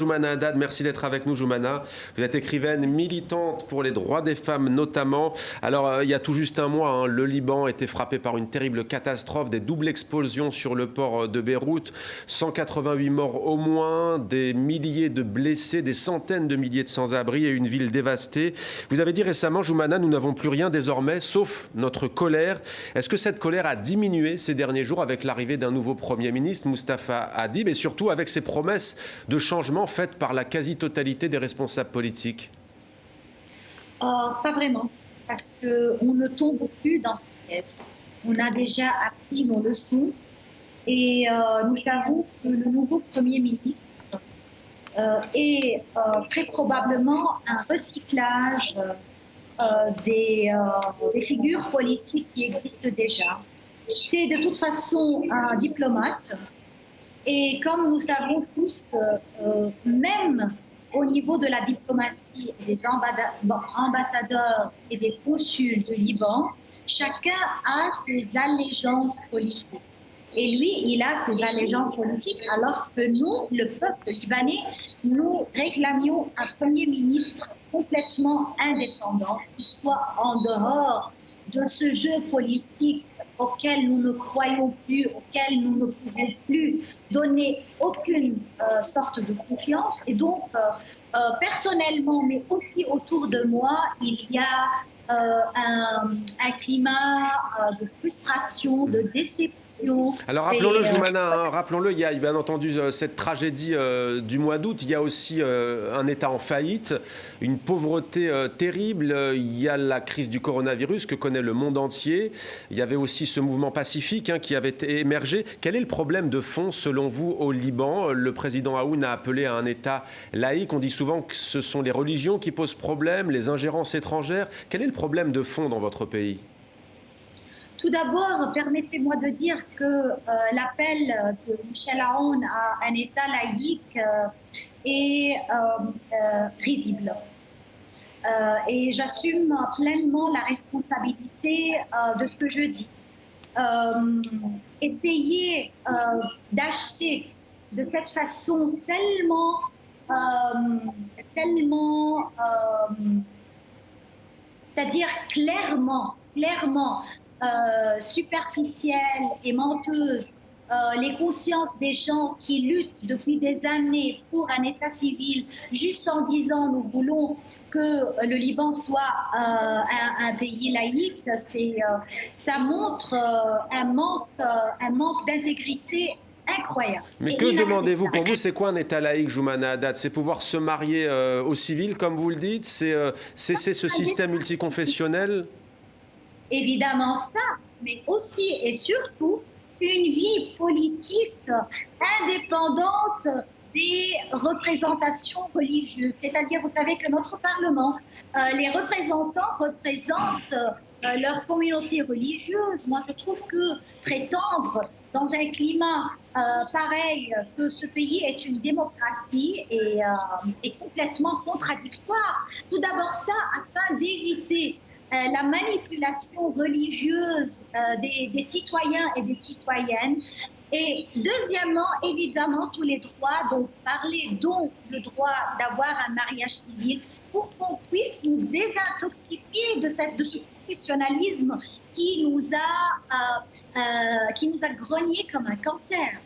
Joumana Haddad, merci d'être avec nous, Joumana. Vous êtes écrivaine militante pour les droits des femmes notamment. Alors, il y a tout juste un mois, le Liban était frappé par une terrible catastrophe, des doubles explosions sur le port de Beyrouth, 188 morts au moins, des milliers de blessés, des centaines de milliers de sans-abri et une ville dévastée. Vous avez dit récemment, Joumana, nous n'avons plus rien désormais, sauf notre colère. Est-ce que cette colère a diminué ces derniers jours avec l'arrivée d'un nouveau Premier ministre, Mustapha Hadib, et surtout avec ces promesses de changement faites par la quasi-totalité des responsables politiques? Pas vraiment, parce qu'on ne tombe plus dans ce piège. On a déjà appris nos leçons et nous savons que le nouveau Premier ministre est très probablement un recyclage des figures politiques qui existent déjà. C'est de toute façon un diplomate. Et comme nous savons tous, même au niveau de la diplomatie des ambassadeurs et des consuls du Liban, chacun a ses allégeances politiques. Et lui, il a ses allégeances politiques, alors que nous, le peuple libanais, nous réclamions un Premier ministre complètement indépendant, qui soit en dehors de ce jeu politique auquel nous ne croyons plus, auquel nous ne pouvons plus donner aucune sorte de confiance. Et donc, personnellement, mais aussi autour de moi, il y a un climat de frustration, de déception. Alors rappelons-le, Joumana, rappelons-le, il y a bien entendu cette tragédie du mois d'août, il y a aussi un État en faillite, une pauvreté terrible, il y a la crise du coronavirus que connaît le monde entier, il y avait aussi ce mouvement pacifique qui avait émergé. Quel est le problème de fond selon vous au Liban? Le président Aoun a appelé à un État laïque, on dit souvent que ce sont les religions qui posent problème, les ingérences étrangères. Quel est le problème de fond dans votre pays? Tout d'abord, permettez-moi de dire que l'appel de Michel Aoun à un État laïque est risible. Et j'assume pleinement la responsabilité de ce que je dis. Essayer d'acheter de cette façon tellement c'est-à-dire clairement superficielle et menteuse les consciences des gens qui luttent depuis des années pour un État civil, juste en disant nous voulons que le Liban soit un pays laïque, ça montre un manque d'intégrité incroyable. Mais que demandez-vous? Pour vous, c'est quoi un État laïque, Joumana Haddad? C'est pouvoir se marier aux civils, comme vous le dites? C'est cesser ce système multiconfessionnel? Évidemment ça, mais aussi et surtout une vie politique indépendante des représentations religieuses. C'est-à-dire, vous savez que notre Parlement, les représentants représentent leur communauté religieuse. Moi, je trouve que prétendre dans un climat pareil que ce pays est une démocratie est complètement contradictoire. Tout d'abord ça, afin d'éviter la manipulation religieuse des citoyens et des citoyennes. Et deuxièmement, évidemment, tous les droits dont vous parlez, dont le droit d'avoir un mariage civil, pour qu'on puisse nous désintoxiquer de ce professionnalisme qui nous a grogné comme un cancer.